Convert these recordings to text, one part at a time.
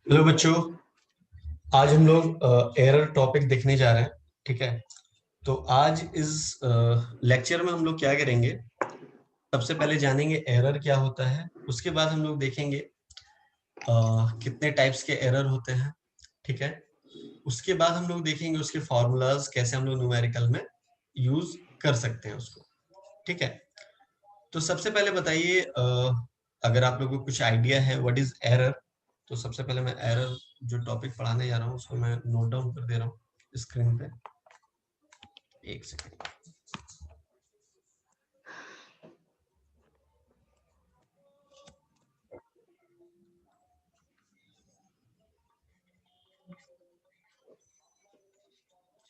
Hello बच्चों, आज हम लोग एरर टॉपिक देखने जा रहे हैं। ठीक है, तो आज इस लेक्चर में हम लोग क्या करेंगे, सबसे पहले जानेंगे एरर क्या होता है। उसके बाद हम लोग देखेंगे कितने टाइप्स के एरर होते हैं। ठीक है, उसके बाद हम लोग देखेंगे उसके फॉर्मूलाज कैसे हम लोग न्यूमेरिकल में यूज कर सकते हैं उसको। ठीक है, तो सबसे पहले बताइए, अगर आप लोगों को कुछ आइडिया है व्हाट इज एरर, तो सबसे पहले मैं एरर जो टॉपिक पढ़ाने जा रहा हूँ उसको मैं नोट डाउन कर दे रहा हूँ स्क्रीन पे। एक सेकेंड।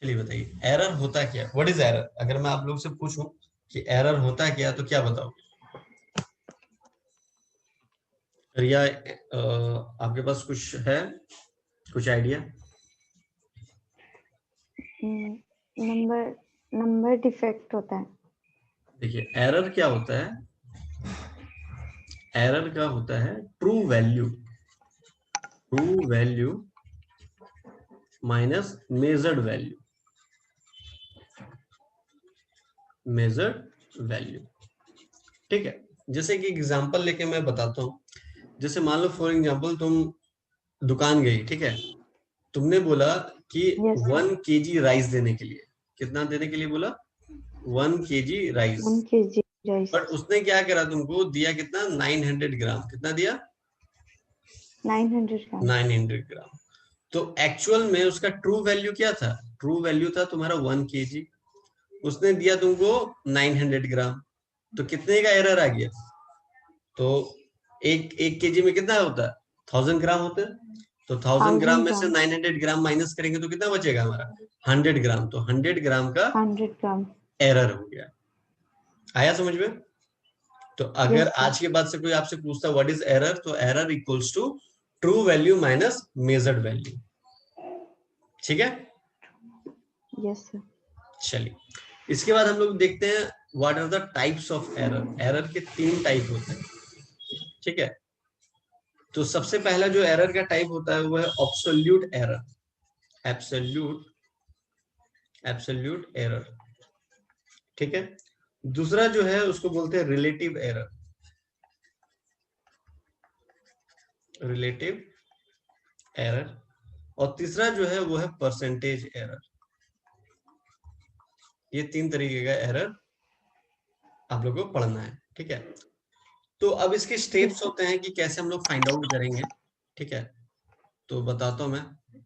चलिए बताइए एरर होता क्या, व्हाट इज एरर। अगर मैं आप लोग से पूछूं कि एरर होता क्या, तो क्या बताओगे? रिया, आपके पास कुछ है, कुछ आइडिया? नंबर नंबर डिफेक्ट होता है। देखिए एरर क्या होता है, एरर का होता है true value, true value minus measured value, measured value. ठीक है, जैसे कि एग्जांपल लेके मैं बताता हूँ। जैसे मान लो फॉर एग्जांपल तुम दुकान गई, ठीक है, तुमने बोला कि यस सर। 1 kg राइस देने के लिए, कितना देने के लिए बोला? 1 kg rice. 1 kg rice. But उसने क्या करा, तुमको दिया कितना? 900 ग्राम। कितना दिया? 900 ग्राम। 900 ग्राम। तो एक्चुअल में उसका ट्रू वैल्यू क्या था? ट्रू वैल्यू था तुम्हारा 1 kg। उसने दिया तुमको 900 ग्राम, तो कितने का एरर आ गया? तो एक एक केजी में कितना होता है? 1000 ग्राम होता है। तो 1000 ग्राम 1000 में से ग्राम। 900 ग्राम माइनस करेंगे तो कितना बचेगा हमारा? 100 ग्राम। तो 100 ग्राम का 100 ग्राम। एरर हो गया। आया समझ में? तो अगर यस सर। आज के बाद से कोई आपसे पूछता व्हाट इज एरर, तो error equals to true value minus measured value. ठीक है, यस सर। चलिए इसके बाद हम लोग देखते हैं what are the types of error. Error के 3 टाइप होते हैं। ठीक है, तो सबसे पहला जो एरर का टाइप होता है वो है absolute error, absolute, absolute error. ठीक है, दूसरा जो है उसको बोलते हैं रिलेटिव एरर, रिलेटिव एरर। और तीसरा जो है वो है परसेंटेज एरर। ये 3 तरीके का एरर आप लोगों को पढ़ना है। ठीक है, तो अब इसके यस स्टेप्स सर। होते हैं कि कैसे हम लोग फाइंड आउट करेंगे। ठीक है, तो बताता हूं मैं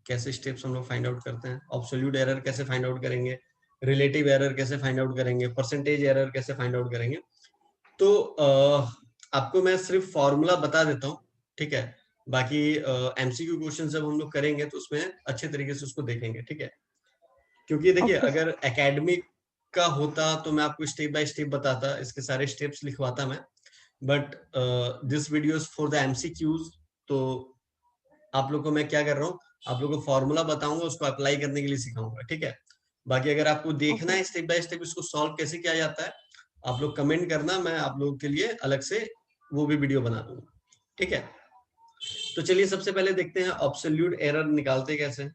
कैसे स्टेप्स हम लोग फाइंड आउट करते हैं। ऑब्सोल्यूट एरर कैसे फाइंड आउट करेंगे, रिलेटिव एरर कैसे फाइंड आउट करेंगे, परसेंटेज एरर कैसे फाइंड आउट करेंगे। तो आपको मैं सिर्फ फॉर्मूला बता देता हूँ। ठीक है, बाकी एमसीक्यू क्वेश्चन जब हम लोग करेंगे तो उसमें अच्छे तरीके से उसको देखेंगे। ठीक है, क्योंकि देखिए ओके सर। अगर एकेडमिक का होता तो मैं आपको स्टेप बाय स्टेप बताता, इसके सारे स्टेप्स लिखवाता मैं। But this video is for the MCQs. तो आप लोग को मैं क्या कर रहा हूँ, आप लोग को फॉर्मूला बताऊंगा, उसको अप्लाई करने के लिए सिखाऊंगा। ठीक है, बाकी अगर आपको देखना ओके है स्टेप बाय स्टेप इसको सॉल्व कैसे किया जाता है, आप लोग कमेंट करना, मैं आप लोगों के लिए अलग से वो भी वीडियो बना दूंगा। ठीक है, तो चलिए सबसे पहले देखते हैं ऑब्सोल्यूट एरर निकालते कैसे।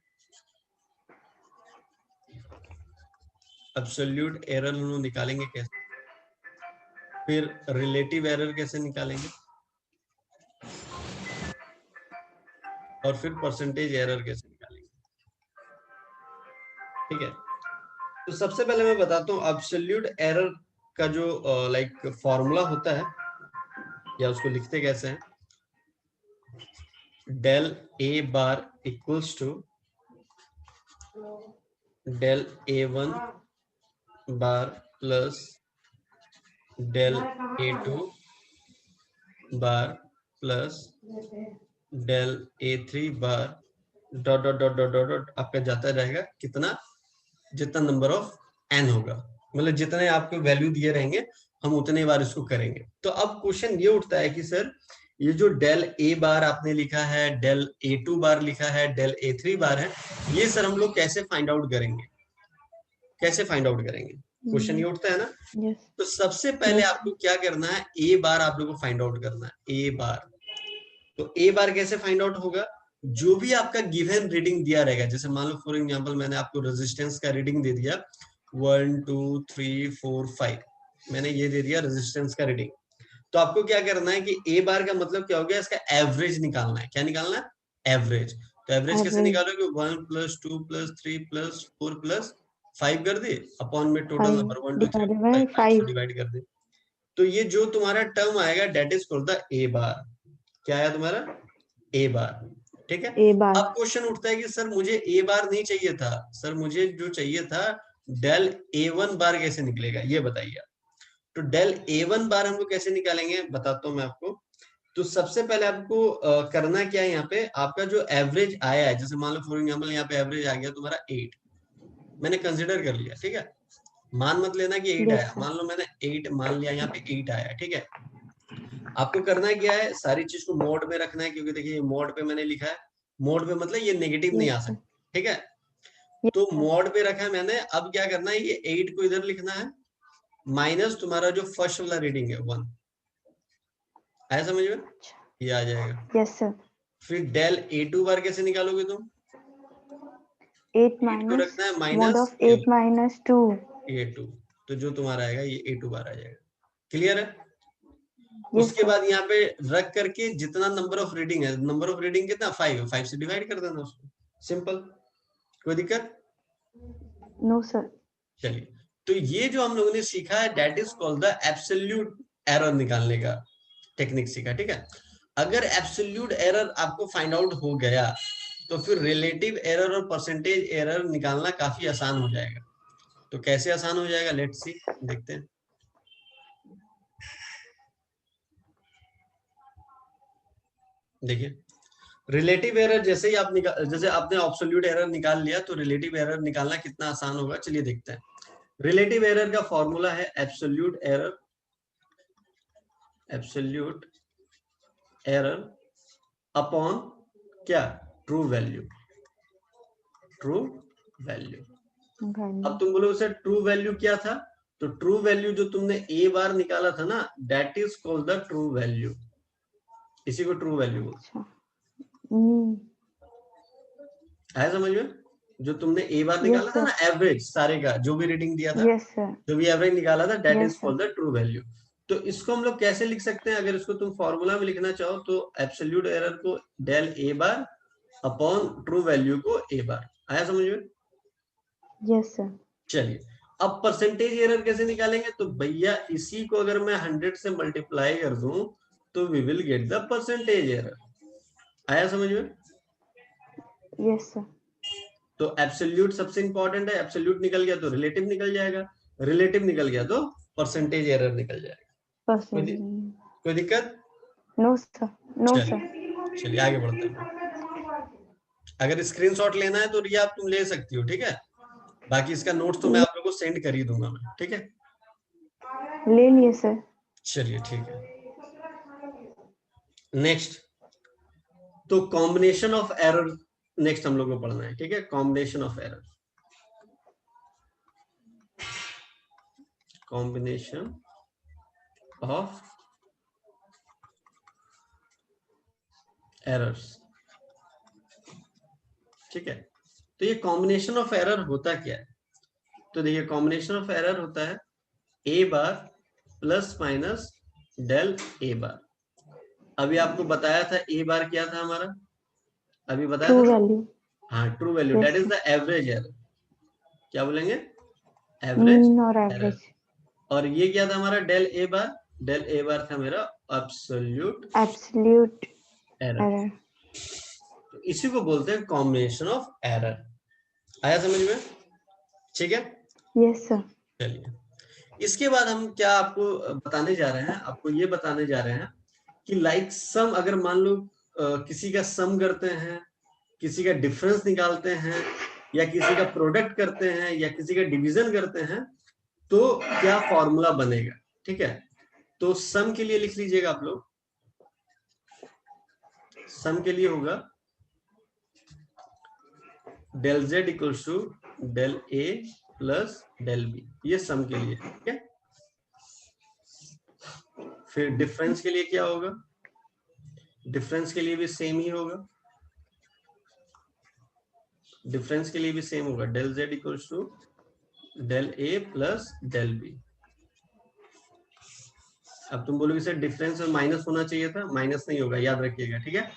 एब्सोल्यूट एरर हम लोग निकालेंगे कैसे, फिर रिलेटिव एरर कैसे निकालेंगे, और फिर परसेंटेज एरर कैसे निकालेंगे। ठीक है, तो सबसे पहले मैं बताता हूँ एब्सोल्यूट एरर का जो लाइक फॉर्मूला होता है, या उसको लिखते कैसे हैं। Del a bar equals to del a one bar plus del a two bar plus del a three bar dot dot dot dot dot dot आपका जाता रहेगा कितना, जितना नंबर ऑफ एन होगा, मतलब जितने आपके वैल्यू दिए रहेंगे हम उतने बार इसको करेंगे। तो अब क्वेश्चन ये उठता है कि सर ये जो डेल ए बार आपने लिखा है, डेल ए टू बार लिखा है, डेल ए थ्री बार है, ये सर हम लोग कैसे फाइंड आउट करेंगे, कैसे फाइंड आउट करेंगे, क्वेश्चन ये उठता है ना। यस। तो सबसे पहले यस आपको क्या करना है, ए बार आप लोग को फाइंड आउट करना है, ए बार। तो ए बार कैसे फाइंड आउट होगा, जो भी आपका गिवन रीडिंग दिया रहेगा, जैसे मान लो फॉर एग्जांपल मैंने आपको रेजिस्टेंस का रीडिंग दे दिया 1 2 3 4 5, मैंने ये दे दिया रेजिस्टेंस का रीडिंग। तो आपको क्या करना है कि ए बार का मतलब क्या हो गया, इसका एवरेज निकालना है। क्या निकालना है? एवरेज। तो एवरेज कैसे एवरेज निकालोगे? 1 + 2 + 3 + 4 + 5 कर दे, अपॉन में टोटल 5 नंबर 1 2 3 डिवाइडेड 4 बाय 5 5 से 5। डिवाइड कर दे। तो ये जो तुम्हारा टर्म आएगा that is called the A bar. क्या आया तुम्हारा? ए बार। ठीक है। ए बार। अब क्वेश्चन उठता है कि सर मुझे ए बार नहीं चाहिए था, सर मुझे जो चाहिए था डेल A1 बार कैसे निकलेगा, ये बताइए। तो डेल A1 बार हम लोग कैसे निकालेंगे बताता हूं मैं आपको। तो सबसे पहले आपको करना क्या है, यहाँ पे आपका जो एवरेज आया है, जैसे मान लो फॉर एग्जाम्पल यहाँ पे एवरेज आ गया तुम्हारा 8, मैंने कंसिडर कर लिया, ठीक है। मान मत लेना कि 8 यस आया, सर। मान लो मैंने 8 मान लिया, यहाँ पे 8 आया, ठीक है। आपको करना क्या है, सारी चीज को मोड में रखना है, क्योंकि देखिए मोड पे मैंने लिखा है, मोड पे मतलब ये नेगेटिव नहीं यस आ सर। सकता, ठीक है। यस तो सर। मोड पे रखा है मैंने। अब क्या करना है, ये 8 को इधर लिखना है, माइनस तुम्हारा जो फर्स्ट वाला रीडिंग है 1, आया समझ में? ये आ जाएगा। Yes sir. फिर डेल A2 बार कैसे निकालोगे तुम? 8 8 को माइनस रखना है mod minus of 8 minus 2। A2, तो जो तुम्हारा आएगा ये A2 बार आ जाएगा। क्लियर है? यस उसके सर। बाद यहाँ पे रख करके जितना नंबर ऑफ रीडिंग है, नंबर ऑफ रीडिंग कितना 5 है, 5 से डिवाइड कर देना उसको, सिंपल। कोई दिक्कत? No sir. चलिए, तो ये जो हम लोगों ने सीखा है that is called the absolute error निकालने का टेक्निक सीखा, ठीक है। अगर एब्सोल्यूट एरर आपको फाइंड आउट हो गया तो फिर रिलेटिव एरर और परसेंटेज एरर निकालना काफी आसान हो जाएगा। तो कैसे आसान हो जाएगा, लेट्स सी, देखते हैं। देखिए, रिलेटिव एरर जैसे ही आप जैसे आपने एब्सोल्यूट एरर निकाल लिया, तो रिलेटिव एरर निकालना कितना आसान होगा, चलिए देखते हैं। रिलेटिव एरर का फॉर्मूला है absolute error, absolute error upon क्या? True value, true value. अब तुम बोलो सर ट्रू वैल्यू क्या था? तो ट्रू वैल्यू जो तुमने ए बार निकाला था ना, that is called the true value, इसी को ट्रू वैल्यू बोलते अच्छा। हैं। समझ में? जो तुमने ए बार यस निकाला था सर। ना, एवरेज सारे का जो भी रीडिंग दिया था, यस सर। जो भी एवरेज निकाला था, that is yes sir. Called the true value. तो इसको हम लोग कैसे लिख सकते हैं, अगर इसको तुम फॉर्मूला में लिखना चाहो तो एब्सोल्यूट एरर को del a bar upon true value को ए बार। आया समझ में? Yes sir. चलिए, अब परसेंटेज एरर कैसे निकालेंगे? तो भैया इसी को अगर मैं 100 से मल्टीप्लाई कर दूं तो we will get the percentage error. आया समझ में? Yes sir. तो एब्सोल्यूट सबसे इंपॉर्टेंट है, एब्सोल्यूट निकल गया तो रिलेटिव निकल जाएगा, रिलेटिव निकल गया तो परसेंटेज एरर निकल जाएगा। परसेंट। कोई दिक्कत? No sir. No sir. चलिए चलिए आगे बढ़ते हैं। अगर स्क्रीनशॉट लेना है तो रिया आप तुम ले सकती हो, ठीक है। बाकी इसका नोट्स तो मैं आप लोगों को सेंड कर ही दूंगा मैं, ठीक है। ले लिए सर। चलिए ठीक है। नेक्स्ट, तो कॉम्बिनेशन ऑफ एरर नेक्स्ट हम लोग को पढ़ना है, ठीक है। Combination of error, combination of errors, ठीक है। तो ये कॉम्बिनेशन ऑफ एरर होता क्या है? तो देखिए, कॉम्बिनेशन ऑफ एरर होता है ए बार प्लस माइनस डेल ए बार। अभी आपको बताया था ए बार क्या था हमारा, अभी बताया ट्रू था ना। वैल्यू। हाँ, true value, that yes is sir. The average error. क्या बोलेंगे? एवरेज मीन और एरर। एवरेज। और ये क्या था हमारा del a bar? Del a बार था मेरा एब्सोल्यूट एब्सोल्यूट एरर। एरर। तो इसी को बोलते हैं कॉम्बिनेशन ऑफ एरर। आया समझ में? ठीक है। Yes sir. चलिए, इसके बाद हम क्या आपको बताने जा रहे हैं, आपको ये बताने जा रहे हैं कि लाइक सम, अगर मान लो किसी का सम करते हैं, किसी का डिफरेंस निकालते हैं, या किसी का प्रोडक्ट करते हैं, या किसी का डिवीजन करते हैं, तो क्या फॉर्मूला बनेगा, ठीक है। तो सम के लिए लिख लीजिएगा आप लोग। सम के लिए होगा del z equals to del a plus del b, ये सम के लिए, ठीक है। फिर डिफरेंस के लिए क्या होगा? डिफरेंस के लिए भी सेम ही होगा, डिफरेंस के लिए भी सेम होगा, del z equals to del a plus del b। अब तुम बोलोगे सर डिफरेंस में माइनस होना चाहिए था, माइनस नहीं होगा, याद रखिएगा, ठीक है।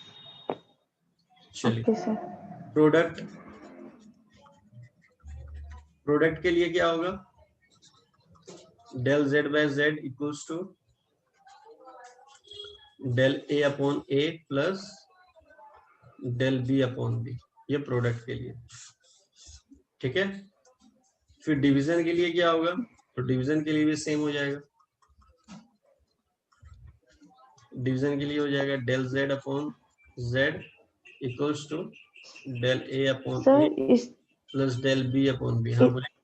चलिए ओके सर। प्रोडक्ट, प्रोडक्ट के लिए क्या होगा, del z by z equals to del a upon a plus del b upon b, ये प्रोडक्ट के लिए, ठीक है। फिर डिवीजन के लिए क्या होगा, तो डिवीजन के लिए भी सेम हो जाएगा, डिवीजन के लिए हो जाएगा del z upon z equals to del a upon a sir plus del b upon b। हाँ बोलिए।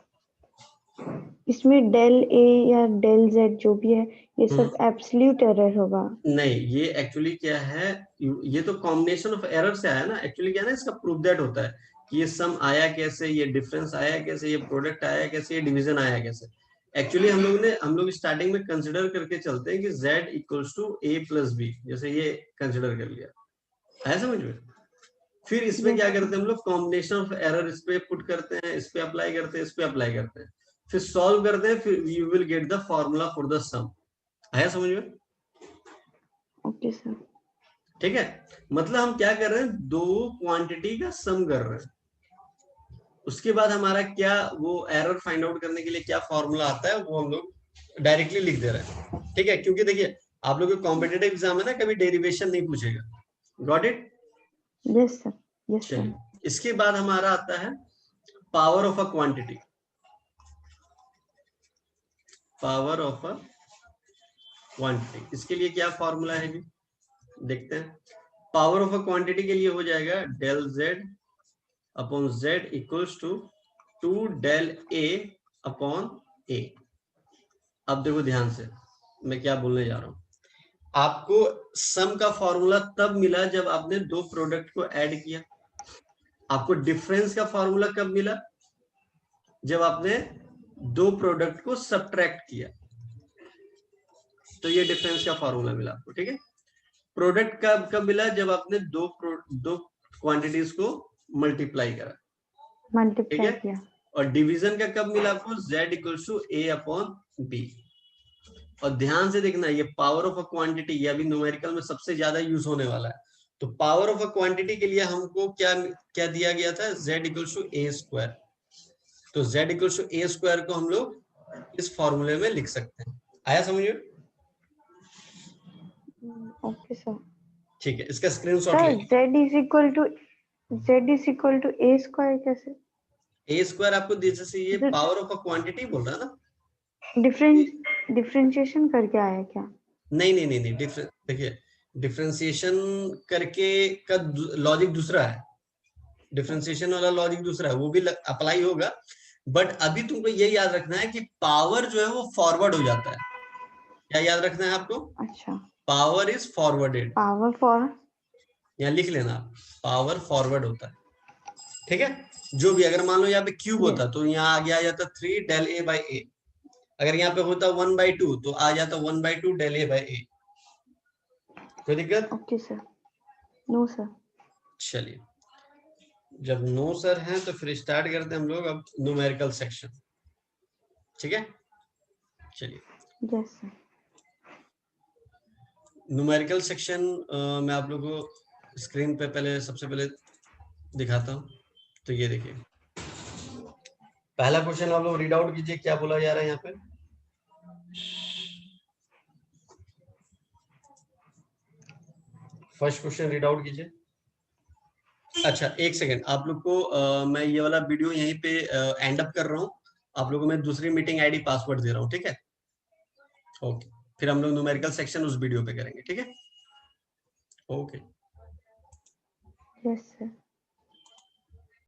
इसमें डेल ए या डेल जेड जो भी है ये सब एब्सोल्यूट एरर होगा? नहीं, ये एक्चुअली क्या है, ये तो कॉम्बिनेशन ऑफ एरर से आया ना, एक्चुअली क्या है ना, इसका प्रूफ दैट होता है कि ये सम आया कैसे, ये डिफरेंस आया कैसे, ये प्रोडक्ट आया कैसे, ये डिवीजन आया कैसे। एक्चुअली हम लोग स्टार्टिंग में कंसिडर करके चलते हैं कि z equals to a plus b, जैसे ये कंसिडर कर लिया, आया समझ में। फिर इसमें क्या करते हैं हम लोग, कॉम्बिनेशन ऑफ एरर इस पे पुट करते हैं, इस पे अप्लाई करते हैं, इस पे अप्लाई करते हैं, फिर सॉल्व करते हैं, फिर you will get the formula for the sum. आया समझ में। Okay sir. ठीक है, मतलब हम क्या कर रहे हैं, दो क्वांटिटी का सम कर रहे हैं, उसके बाद हमारा क्या वो एरर फाइंड आउट करने के लिए क्या फॉर्मूला आता है वो हम लोग डायरेक्टली लिख दे रहे हैं, ठीक है। क्योंकि देखिए आप लोग कॉम्पिटेटिव एग्जाम है ना, कभी डेरिवेशन नहीं पूछेगा, got it. Yes sir, yes sir. चलिए इसके बाद हमारा आता है power of a quantity, power of a quantity, इसके लिए क्या फॉर्मूला है जी, देखते हैं। पावर ऑफ अ क्वांटिटी के लिए हो जाएगा del z upon z equals to 2 del a upon a। अब देखो ध्यान से मैं क्या बोलने जा रहा हूं, आपको सम का फॉर्मूला तब मिला जब आपने दो प्रोडक्ट को ऐड किया, आपको डिफरेंस का फॉर्मूला कब मिला, जब आपने दो प्रोडक्ट को सब्ट्रैक्ट किया, तो ये डिफरेंस का फॉर्मूला मिला आपको, ठीक है। प्रोडक्ट कब मिला, जब आपने दो क्वांटिटीज को मल्टीप्लाई करा, ठीक मल्टीप्लाई है। किया। और डिवीजन का कब मिला आपको, z equals to a upon b। और ध्यान से देखना, ये पावर ऑफ अ क्वांटिटी, ये अभी न्यूमेरिकल में सबसे ज्यादा यूज होने वाला है। तो पावर ऑफ अ क्वांटिटी के लिए हमको क्या क्या दिया गया था, z equals to a square. तो z equals to a square को हम लोग इस फॉर्मूले में लिख सकते हैं। आया समझिए। Okay sir. ठीक है, इसका स्क्रीनशॉट ले सर लीजिए। z is equal to a square कैसे? a स्क्वायर आपको जैसे ये पावर ऑफ अ क्वांटिटी बोल रहा है ना, डिफरेंशिएशन करके आया क्या? नहीं नहीं नहीं नहीं, देखिए डिफरेंशिएशन करके का लॉजिक दूसरा है, डिफरेंशिएशन वाला लॉजिक दूसरा है, वो भी अप्लाई होगा। बट अभी तुमको ये याद रखना है कि पावर जो है वो फॉरवर्ड हो जाता है। क्या याद रखना है आपको, अच्छा, power is forwarded, power for. यहाँ लिख लेना, पावर फॉरवर्ड होता है, ठीक है। जो भी, अगर मान लो यहाँ पे क्यूब होता तो यहाँ आगे आ जाता 3 डेल a बाई a, अगर यहाँ पे होता 1/2 तो आ जाता 1/2 डेल a बाई a। कोई दिक्कत? Okay sir. No sir. चलिए, जब नो सर हैं तो फिर स्टार्ट करते हैं हम लोग अब न्यूमेरिकल सेक्शन, ठीक है। चलिए यस सर। न्यूमेरिकल सेक्शन मैं आप लोगों को स्क्रीन पे पहले सबसे पहले दिखाता हूँ। तो ये देखिए, पहला क्वेश्चन आप लोग रीड आउट कीजिए, क्या बोला जा रहा है यहाँ पे। फर्स्ट क्वेश्चन रीड आउट कीजिए। अच्छा एक सेकेंड, आप लोग को मैं ये वाला वीडियो यहीं पे एंड अप कर रहा हूँ, आप लोगों को मैं दूसरी मीटिंग आईडी पासवर्ड दे रहा हूँ, ठीक है। ओके, फिर हम लोग न्यूमेरिकल सेक्शन उस वीडियो पे करेंगे, ठीक है। Okay yes sir.